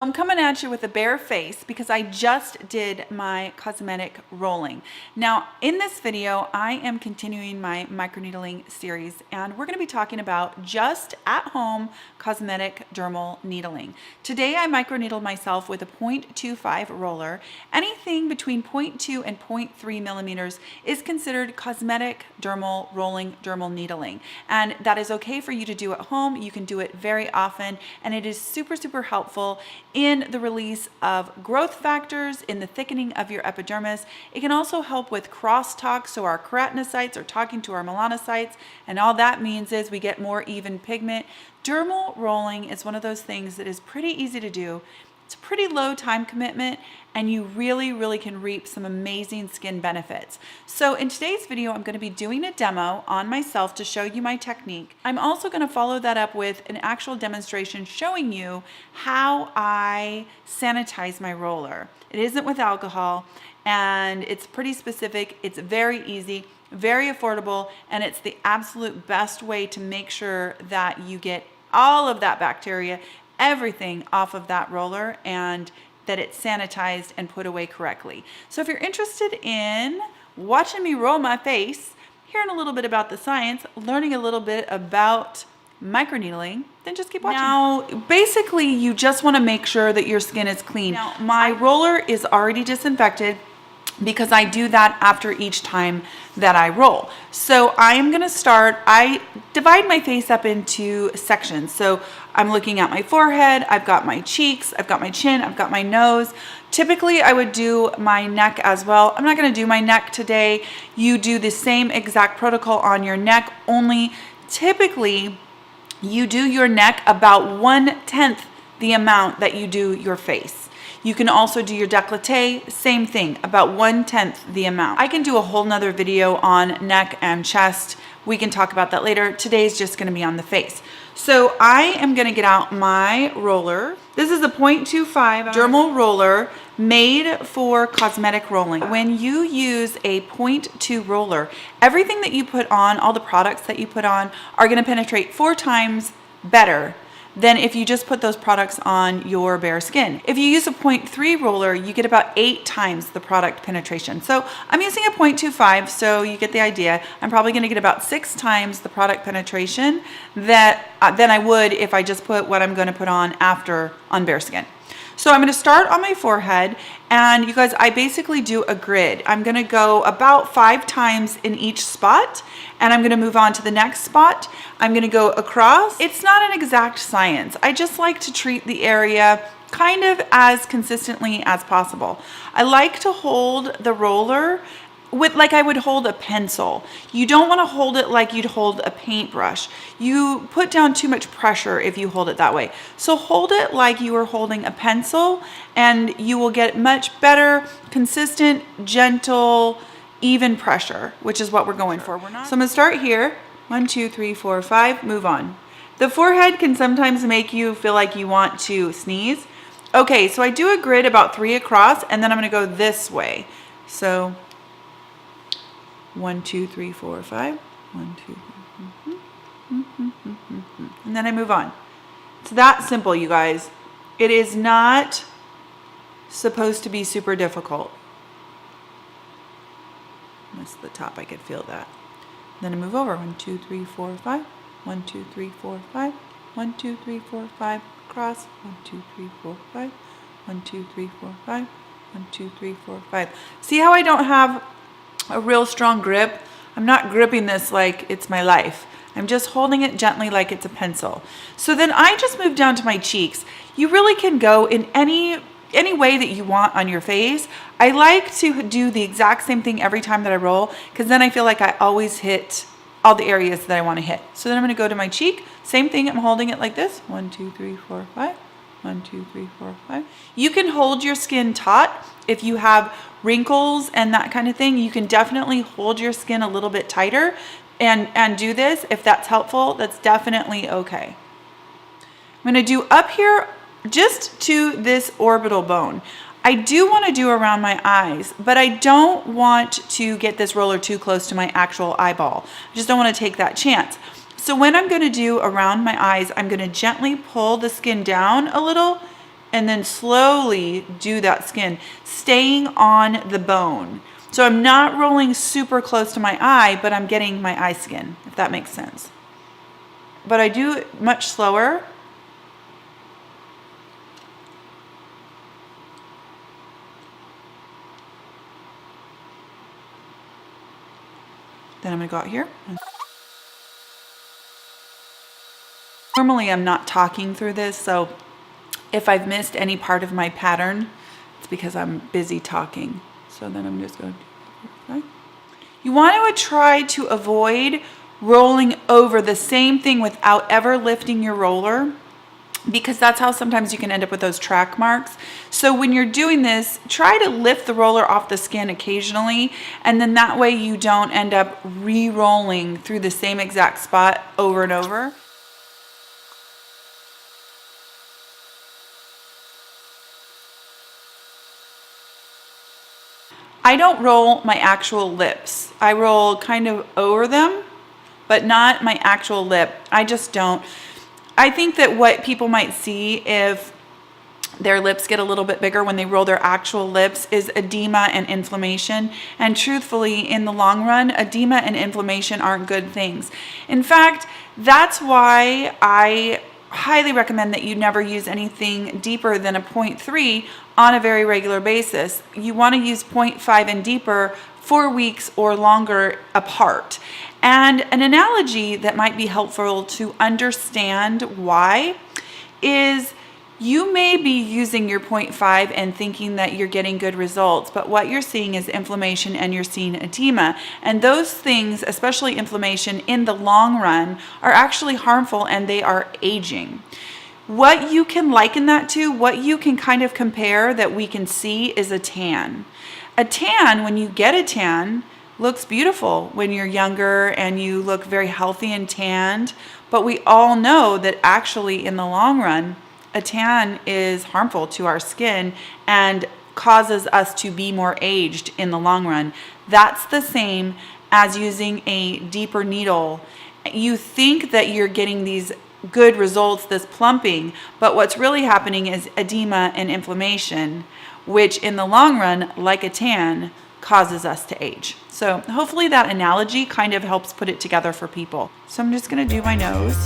I'm coming at you with a bare face because I just did my cosmetic rolling. Now, in this video, I am continuing my microneedling series, and we're going to be talking about just at-home cosmetic dermal needling. Today, I microneedled myself with a 0.25 roller. Anything between 0.2 and 0.3 millimeters is considered cosmetic dermal rolling, dermal needling, and that is okay for you to do at home. You can do it very often, and it is super, super helpful in the release of growth factors, in the thickening of your epidermis. It can also help with crosstalk, so our keratinocytes are talking to our melanocytes, and all that means is we get more even pigment. Dermal rolling is one of those things that is pretty easy to do. It's a pretty low time commitment, and you really can reap some amazing skin benefits. So in today's video, I'm going to be doing a demo on myself to show you my technique. I'm also going to follow that up with an actual demonstration showing you how I sanitize my roller. It isn't with alcohol, and it's pretty specific. It's very easy, very affordable, and it's the absolute best way to make sure that you get all of that bacteria, everything off of that roller, and that it's sanitized and put away correctly. So if you're interested in watching me roll my face, hearing a little bit about the science, learning a little bit about microneedling, then just keep watching. Now, basically, you just want to make sure that your skin is clean. Now, my roller is already disinfected because I do that after each time that I roll. So I am gonna start, I divide my face up into sections. So I'm looking at my forehead, I've got my cheeks, I've got my chin, I've got my nose. Typically I would do my neck as well. I'm not gonna do my neck today. You do the same exact protocol on your neck, only typically you do your neck about 1/10 the amount that you do your face. You can also do your décolleté, same thing, about 1/10 the amount. I can do a whole nother video on neck and chest. We can talk about that later. Today's just gonna be on the face. So I am gonna get out my roller. This is a 0.25 dermal roller made for cosmetic rolling. When you use a 0.2 roller, everything that you put on, all the products that you put on, are gonna penetrate 4 times better than if you just put those products on your bare skin. If you use a 0.3 roller, you get about 8 times the product penetration. So I'm using a 0.25, so you get the idea. I'm probably gonna get about 6 times the product penetration than I would if I just put what I'm gonna put on after on bare skin. So I'm gonna start on my forehead, and you guys, I basically do a grid. I'm gonna go about 5 times in each spot, and I'm gonna move on to the next spot. I'm gonna go across. It's not an exact science. I just like to treat the area kind of as consistently as possible. I like to hold the roller with like I would hold a pencil. You don't want to hold it like you'd hold a paintbrush. You put down too much pressure if you hold it that way. So hold it like you are holding a pencil, and you will get much better, consistent, gentle, even pressure, which is what we're going for. So I'm gonna start here. 1, 2, 3, 4, 5, move on. The forehead can sometimes make you feel like you want to sneeze. Okay, so I do a grid about 3 across, and then I'm gonna go this way. So 1, 2, 3, 4, 5. 1, 2, 3. And then I move on. It's that simple, you guys. It is not supposed to be super difficult. That's the top, I could feel that. Then I move over. 1, 2, 3, 4, 5. 1, 2, 3, 4, 5. 1, 2, 3, 4, 5. Cross. 1, 2, 3, 4, 5. 1, 2, 3, 4, 5. 1, 2, 3, 4, 5. See how I don't have a real strong grip? I'm not gripping this like it's my life. I'm just holding it gently like it's a pencil. So then I just move down to my cheeks. You really can go in any way that you want on your face. I like to do the exact same thing every time that I roll, because then I feel like I always hit all the areas that I want to hit. So then I'm going to go to my cheek. Same thing, I'm holding it like this. 1, 2, 3, 4, 5. 1, 2, 3, 4, 5. You can hold your skin taut if you have wrinkles and that kind of thing. You can definitely hold your skin a little bit tighter and do this. If that's helpful, that's definitely okay. I'm going to do up here just to this orbital bone. I do want to do around my eyes, but I don't want to get this roller too close to my actual eyeball. I just don't want to take that chance. So when I'm going to do around my eyes, I'm going to gently pull the skin down a little and then slowly do that skin, staying on the bone. So I'm not rolling super close to my eye, but I'm getting my eye skin, if that makes sense. But I do it much slower. Then I'm gonna go out here. Normally I'm not talking through this, so if I've missed any part of my pattern, it's because I'm busy talking. So then I'm just going to, okay. You want to try to avoid rolling over the same thing without ever lifting your roller, because that's how sometimes you can end up with those track marks. So when you're doing this, try to lift the roller off the skin occasionally, and then that way you don't end up re-rolling through the same exact spot over and over. I don't roll my actual lips. I roll kind of over them, but not my actual lip. I just don't. I think that what people might see if their lips get a little bit bigger when they roll their actual lips is edema and inflammation. And truthfully, in the long run, edema and inflammation aren't good things. In fact, that's why I highly recommend that you never use anything deeper than a 0.3 on a very regular basis. You want to use 0.5 and deeper 4 weeks or longer apart. And an analogy that might be helpful to understand why is you may be using your 0.5 and thinking that you're getting good results, but what you're seeing is inflammation and you're seeing edema. And those things, especially inflammation in the long run, are actually harmful and they are aging. What you can liken that to, what you can kind of compare that we can see is a tan. A tan, when you get a tan, looks beautiful when you're younger and you look very healthy and tanned, but we all know that actually in the long run, a tan is harmful to our skin and causes us to be more aged in the long run. That's the same as using a deeper needle. You think that you're getting these good results, this plumping, but what's really happening is edema and inflammation, which in the long run, like a tan, causes us to age. So hopefully that analogy kind of helps put it together for people. So I'm just gonna do my nose.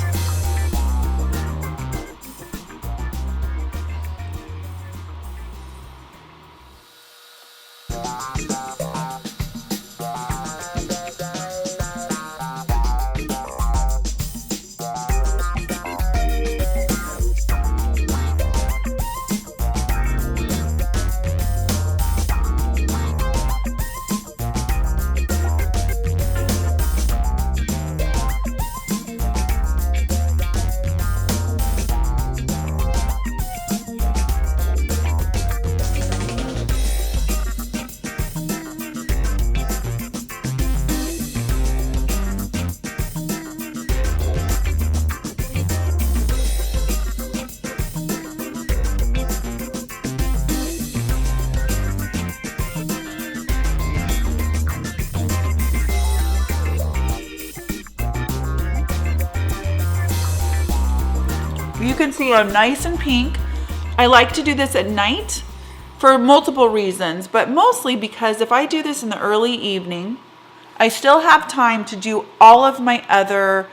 You can see I'm nice and pink. I like to do this at night for multiple reasons, but mostly because if I do this in the early evening, I still have time to do all of my other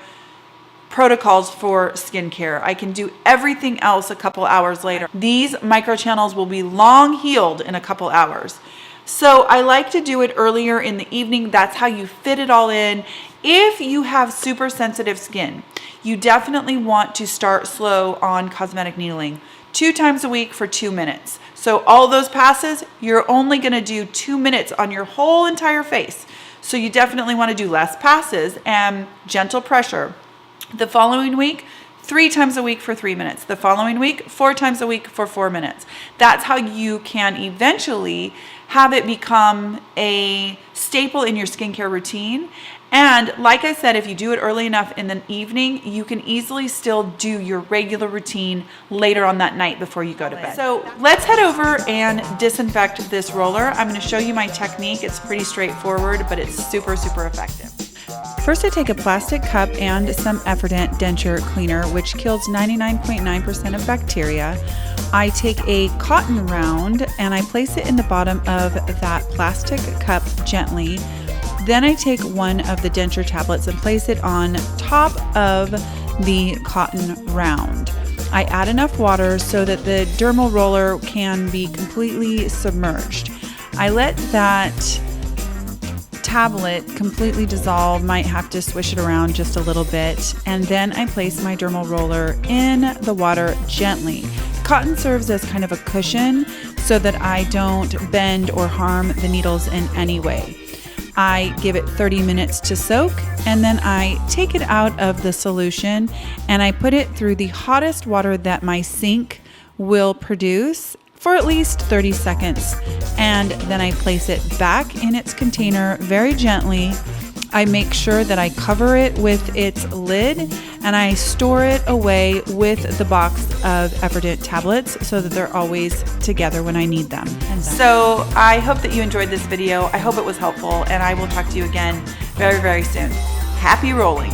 protocols for skincare. I can do everything else a couple hours later. These microchannels will be long healed in a couple hours. So I like to do it earlier in the evening. That's how you fit it all in. If you have super sensitive skin, you definitely want to start slow on cosmetic needling. 2 times a week for 2 minutes. So all those passes, you're only gonna do 2 minutes on your whole entire face. So you definitely wanna do less passes and gentle pressure. The following week, 3 times a week for 3 minutes. The following week, 4 times a week for 4 minutes. That's how you can eventually have it become a staple in your skincare routine. And like I said, if you do it early enough in the evening, you can easily still do your regular routine later on that night before you go to bed. So let's head over and disinfect this roller. I'm gonna show you my technique. It's pretty straightforward, but it's super, super effective. First, I take a plastic cup and some Effordent denture cleaner, which kills 99.9% of bacteria. I take a cotton round and I place it in the bottom of that plastic cup gently. Then I take one of the denture tablets and place it on top of the cotton round. I add enough water so that the dermal roller can be completely submerged. I let that tablet completely dissolve, might have to swish it around just a little bit, and then I place my dermal roller in the water gently. Cotton serves as kind of a cushion so that I don't bend or harm the needles in any way. I give it 30 minutes to soak, and then I take it out of the solution and I put it through the hottest water that my sink will produce for at least 30 seconds. And then I place it back in its container very gently. I make sure that I cover it with its lid and I store it away with the box of Effordent tablets so that they're always together when I need them. So I hope that you enjoyed this video. I hope it was helpful, and I will talk to you again very, very soon. Happy rolling.